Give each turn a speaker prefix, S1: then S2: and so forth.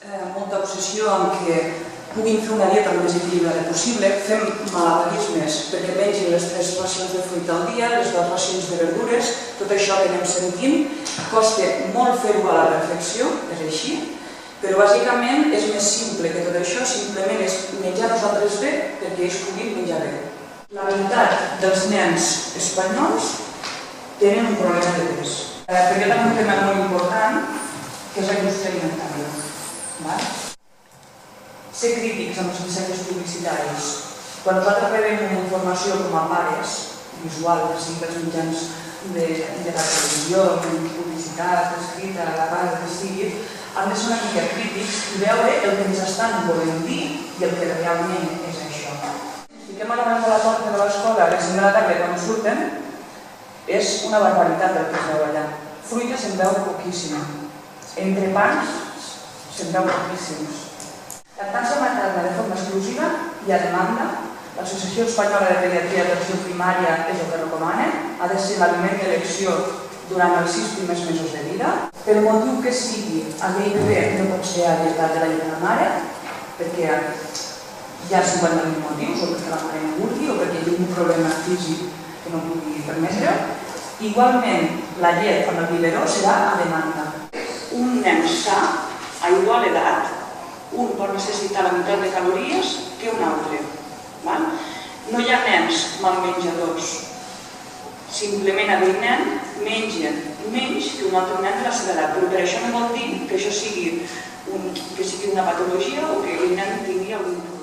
S1: molta obsessió amb que puguin fer una dieta el més equilibrada possible, fem malabarismes perquè mengin les 3 racions de fruita al dia, les 2 racions de verdures, tot això que anem sentint, costa molt fer-ho a la perfecció, és així, però bàsicament és més simple que tot això, simplement és menjar nosaltres bé perquè ells puguin menjar bé. La meitat dels nens espanyols tenen un problema de pes. Perquè hi ha un tema molt important, que és la indústria alimentària. Ser crítics amb els missatges publicitaris. Quan nosaltres rebem una informació com a pares, visual, que sigui pels mitjans de la televisió, publicitat, escrita, la ràdio, que sigui, han de ser una mica crítics i veure el que ens estan volent dir i el que realment és això. Fiquem a la mà de la porta de l'escola a les 5 de la tarda quan surten, és una barbaritat el que es veu allà. Fruita se'n veu poquíssima. Entrepans se'n veu poquíssims. Lactància materna de forma exclusiva i a demanda, l'Associació Espanyola de Pediatria d'Atenció Primària és el que recomana, ha de ser l'aliment d'elecció durant els 6 primers mesos de vida. Per motiu que sigui, a l'IBB no pot ser a dietat de la llet de la mare, perquè hi ha 50.000 motius, o perquè la mare no vulgui, o perquè hi ha un problema físic que no pugui permetre. Igualment, la llet amb el biberó serà a demanda. Un nen sa, a igual edat, un pot necessitar la meitat de calories que un altre. No hi ha nens malmenjadors. Simplement aquell nen menja menys que un altre nen de la seva edat, però per això no vol dir que això sigui una patologia o que aquell nen tingui algun problema.